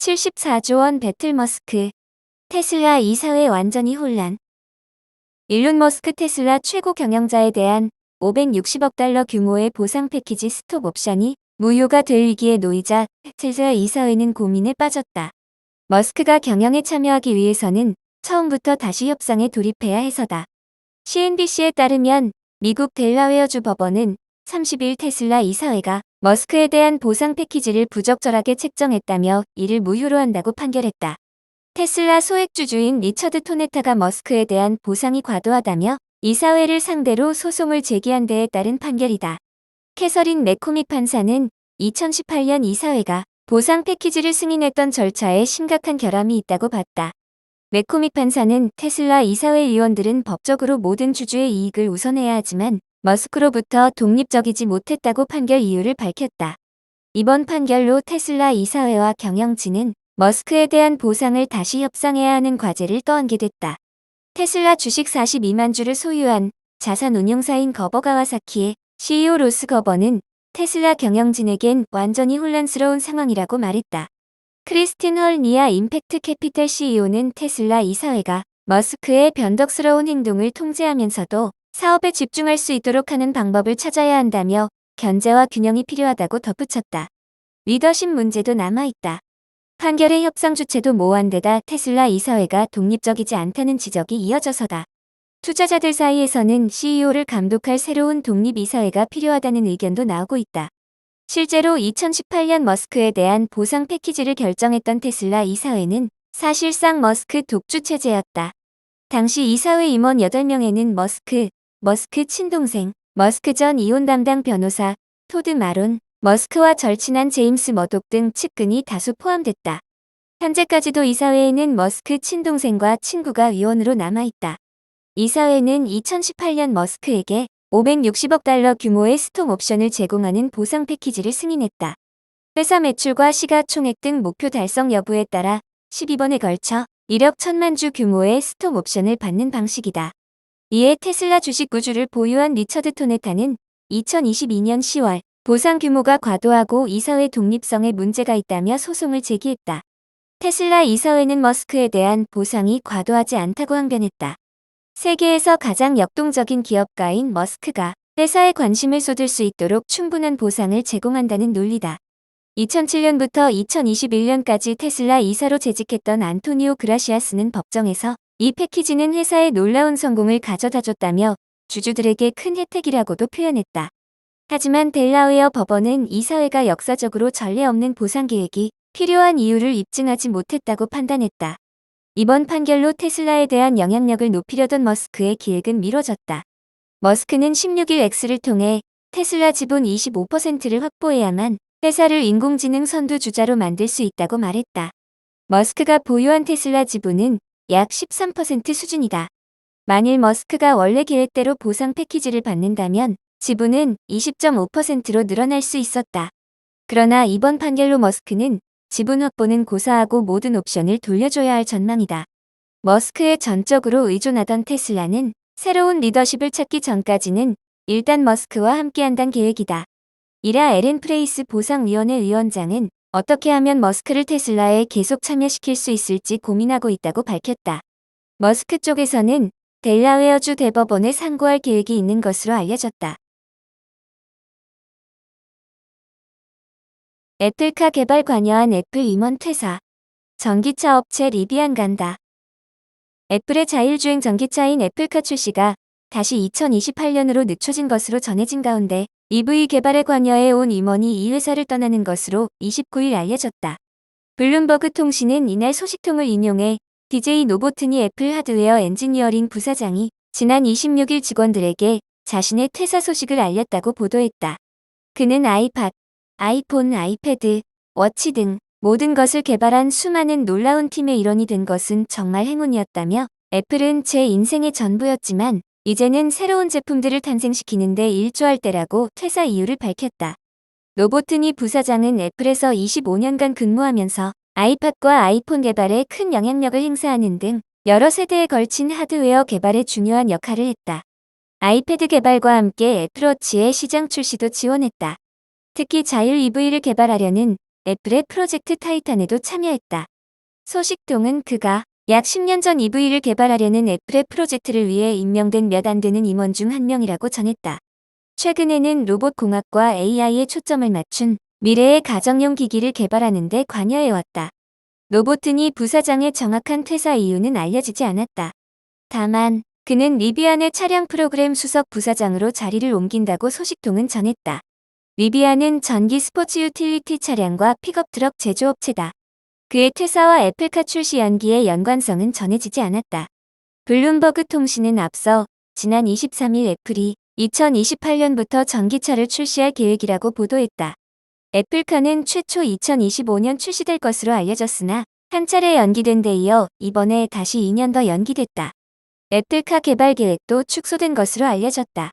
74조 원 배틀 머스크. 테슬라 이사회 완전히 혼란. 일론 머스크 테슬라 최고 경영자에 대한 560억 달러 규모의 보상 패키지 스톡 옵션이 무효가 될 위기에 놓이자 테슬라 이사회는 고민에 빠졌다. 머스크가 경영에 참여하기 위해서는 처음부터 다시 협상에 돌입해야 해서다. CNBC에 따르면 미국 델라웨어주 법원은 30일 테슬라 이사회가 머스크에 대한 보상 패키지를 부적절하게 책정했다며 이를 무효로 한다고 판결했다. 테슬라 소액주주인 리처드 토네타가 머스크에 대한 보상이 과도하다며 이사회를 상대로 소송을 제기한 데에 따른 판결이다. 캐서린 매코믹 판사는 2018년 이사회가 보상 패키지를 승인했던 절차에 심각한 결함이 있다고 봤다. 매코믹 판사는 테슬라 이사회 위원들은 법적으로 모든 주주의 이익을 우선해야 하지만 머스크로부터 독립적이지 못했다고 판결 이유를 밝혔다. 이번 판결로 테슬라 이사회와 경영진은 머스크에 대한 보상을 다시 협상해야 하는 과제를 떠안게 됐다. 테슬라 주식 42만 주를 소유한 자산운용사인 거버 가와사키의 CEO 로스 거버는 테슬라 경영진에겐 완전히 혼란스러운 상황이라고 말했다. 크리스틴 헐니아 임팩트 캐피탈 CEO는 테슬라 이사회가 머스크의 변덕스러운 행동을 통제하면서도 사업에 집중할 수 있도록 하는 방법을 찾아야 한다며 견제와 균형이 필요하다고 덧붙였다. 리더십 문제도 남아있다. 판결의 협상 주체도 모호한 데다 테슬라 이사회가 독립적이지 않다는 지적이 이어져서다. 투자자들 사이에서는 CEO를 감독할 새로운 독립 이사회가 필요하다는 의견도 나오고 있다. 실제로 2018년 머스크에 대한 보상 패키지를 결정했던 테슬라 이사회는 사실상 머스크 독주 체제였다. 당시 이사회 임원 8명에는 머스크 친동생, 머스크 전 이혼 담당 변호사, 토드 마론, 머스크와 절친한 제임스 머독 등 측근이 다수 포함됐다. 현재까지도 이사회에는 머스크 친동생과 친구가 위원으로 남아있다. 이사회는 2018년 머스크에게 560억 달러 규모의 스톡 옵션을 제공하는 보상 패키지를 승인했다. 회사 매출과 시가총액 등 목표 달성 여부에 따라 12번에 걸쳐 1억 1천만 주 규모의 스톡 옵션을 받는 방식이다. 이에 테슬라 주식 9주를 보유한 리처드 토네타는 2022년 10월 보상 규모가 과도하고 이사회 독립성에 문제가 있다며 소송을 제기했다. 테슬라 이사회는 머스크에 대한 보상이 과도하지 않다고 항변했다. 세계에서 가장 역동적인 기업가인 머스크가 회사에 관심을 쏟을 수 있도록 충분한 보상을 제공한다는 논리다. 2007년부터 2021년까지 테슬라 이사로 재직했던 안토니오 그라시아스는 법정에서 이 패키지는 회사의 놀라운 성공을 가져다줬다며 주주들에게 큰 혜택이라고도 표현했다. 하지만 델라웨어 법원은 이사회가 역사적으로 전례 없는 보상 계획이 필요한 이유를 입증하지 못했다고 판단했다. 이번 판결로 테슬라에 대한 영향력을 높이려던 머스크의 계획은 미뤄졌다. 머스크는 16일 X를 통해 테슬라 지분 25%를 확보해야만 회사를 인공지능 선두주자로 만들 수 있다고 말했다. 머스크가 보유한 테슬라 지분은 약 13% 수준이다. 만일 머스크가 원래 계획대로 보상 패키지를 받는다면 지분은 20.5%로 늘어날 수 있었다. 그러나 이번 판결로 머스크는 지분 확보는 고사하고 모든 옵션을 돌려줘야 할 전망이다. 머스크에 전적으로 의존하던 테슬라는 새로운 리더십을 찾기 전까지는 일단 머스크와 함께한다는 계획이다. 이라 에렌 프레이스 보상위원회 위원장은 어떻게 하면 머스크를 테슬라에 계속 참여시킬 수 있을지 고민하고 있다고 밝혔다. 머스크 쪽에서는 델라웨어주 대법원에 상고할 계획이 있는 것으로 알려졌다. 애플카 개발 관여한 애플 임원 퇴사. 전기차 업체 리비안 간다. 애플의 자율주행 전기차인 애플카 출시가 다시 2028년으로 늦춰진 것으로 전해진 가운데 EV 개발에 관여해 온 임원이 이 회사를 떠나는 것으로 29일 알려졌다. 블룸버그 통신은 이날 소식통을 인용해 DJ 노보트니 애플 하드웨어 엔지니어링 부사장이 지난 26일 직원들에게 자신의 퇴사 소식을 알렸다고 보도했다. 그는 아이팟, 아이폰, 아이패드, 워치 등 모든 것을 개발한 수많은 놀라운 팀의 일원이 된 것은 정말 행운이었다며 애플은 제 인생의 전부였지만 이제는 새로운 제품들을 탄생시키는 데 일조할 때라고 퇴사 이유를 밝혔다. 노보트니 부사장은 애플에서 25년간 근무하면서 아이팟과 아이폰 개발에 큰 영향력을 행사하는 등 여러 세대에 걸친 하드웨어 개발에 중요한 역할을 했다. 아이패드 개발과 함께 애플워치의 시장 출시도 지원했다. 특히 자율 EV를 개발하려는 애플의 프로젝트 타이탄에도 참여했다. 소식통은 그가 약 10년 전 EV를 개발하려는 애플의 프로젝트를 위해 임명된 몇 안 되는 임원 중 한 명이라고 전했다. 최근에는 로봇공학과 AI에 초점을 맞춘 미래의 가정용 기기를 개발하는 데 관여해왔다. 로보튼이 부사장의 정확한 퇴사 이유는 알려지지 않았다. 다만 그는 리비안의 차량 프로그램 수석 부사장으로 자리를 옮긴다고 소식통은 전했다. 리비안은 전기 스포츠 유틸리티 차량과 픽업 트럭 제조업체다. 그의 퇴사와 애플카 출시 연기의 연관성은 전해지지 않았다. 블룸버그 통신은 앞서 지난 23일 애플이 2028년부터 전기차를 출시할 계획이라고 보도했다. 애플카는 최초 2025년 출시될 것으로 알려졌으나 한 차례 연기된 데 이어 이번에 다시 2년 더 연기됐다. 애플카 개발 계획도 축소된 것으로 알려졌다.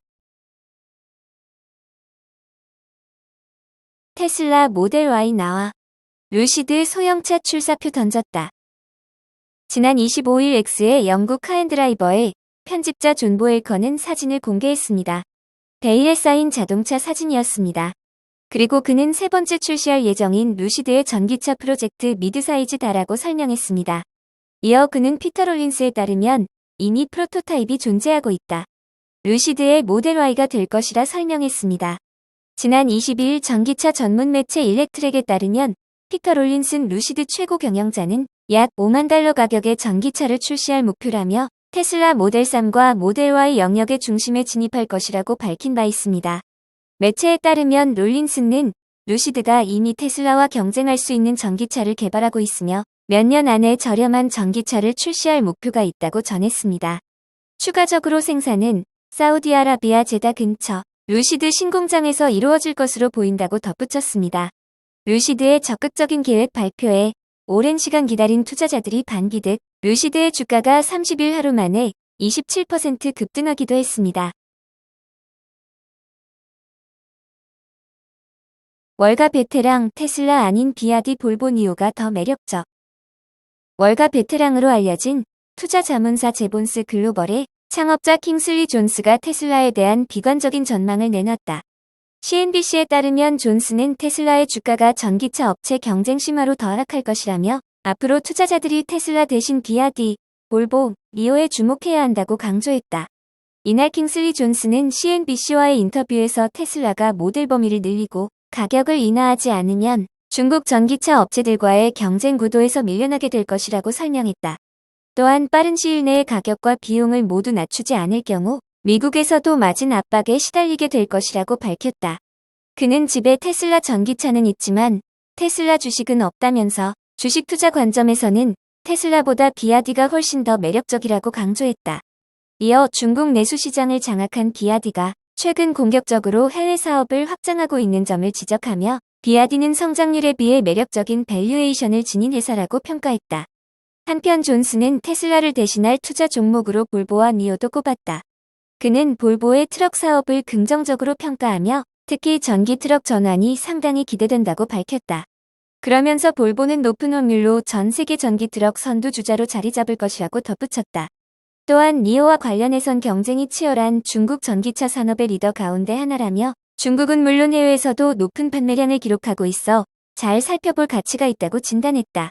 테슬라 모델 Y 나와 루시드 소형차 출사표 던졌다. 지난 25일 X의 영국 카엔드라이버의 편집자 존 보엘커는 사진을 공개했습니다. 베일에 쌓인 자동차 사진이었습니다. 그리고 그는 세 번째 출시할 예정인 루시드의 전기차 프로젝트 미드사이즈다라고 설명했습니다. 이어 그는 피터 롤린스에 따르면 이미 프로토타입이 존재하고 있다. 루시드의 모델 Y가 될 것이라 설명했습니다. 지난 22일 전기차 전문 매체 일렉트랙에 따르면 피터 롤린슨 루시드 최고 경영자는 약 5만 달러 가격의 전기차를 출시할 목표라며 테슬라 모델 3과 모델 Y 영역의 중심에 진입할 것이라고 밝힌 바 있습니다. 매체에 따르면 롤린슨은 루시드가 이미 테슬라와 경쟁할 수 있는 전기차를 개발하고 있으며 몇 년 안에 저렴한 전기차를 출시할 목표가 있다고 전했습니다. 추가적으로 생산은 사우디아라비아 제다 근처 루시드 신공장에서 이루어질 것으로 보인다고 덧붙였습니다. 루시드의 적극적인 계획 발표에 오랜 시간 기다린 투자자들이 반기듯 루시드의 주가가 30일 하루 만에 27% 급등하기도 했습니다. 월가 베테랑 테슬라 아닌 비아디 볼보 니오가 더 매력적. 월가 베테랑으로 알려진 투자 자문사 제본스 글로벌의 창업자 킹슬리 존스가 테슬라에 대한 비관적인 전망을 내놨다. CNBC에 따르면 존스는 테슬라의 주가가 전기차 업체 경쟁 심화로 더 하락할 것이라며 앞으로 투자자들이 테슬라 대신 비아디, 볼보, 니오에 주목해야 한다고 강조했다. 이날 킹슬리 존스는 CNBC와의 인터뷰에서 테슬라가 모델 범위를 늘리고 가격을 인하하지 않으면 중국 전기차 업체들과의 경쟁 구도에서 밀려나게 될 것이라고 설명했다. 또한 빠른 시일 내에 가격과 비용을 모두 낮추지 않을 경우 미국에서도 마진 압박에 시달리게 될 것이라고 밝혔다. 그는 집에 테슬라 전기차는 있지만 테슬라 주식은 없다면서 주식 투자 관점에서는 테슬라보다 비아디가 훨씬 더 매력적이라고 강조했다. 이어 중국 내수 시장을 장악한 비아디가 최근 공격적으로 해외 사업을 확장하고 있는 점을 지적하며 비아디는 성장률에 비해 매력적인 밸류에이션을 지닌 회사라고 평가했다. 한편 존스는 테슬라를 대신할 투자 종목으로 볼보와 니오도 꼽았다. 그는 볼보의 트럭 사업을 긍정적으로 평가하며 특히 전기 트럭 전환이 상당히 기대된다고 밝혔다. 그러면서 볼보는 높은 확률로 전 세계 전기 트럭 선두주자로 자리 잡을 것이라고 덧붙였다. 또한 니오와 관련해선 경쟁이 치열한 중국 전기차 산업의 리더 가운데 하나라며 중국은 물론 해외에서도 높은 판매량을 기록하고 있어 잘 살펴볼 가치가 있다고 진단했다.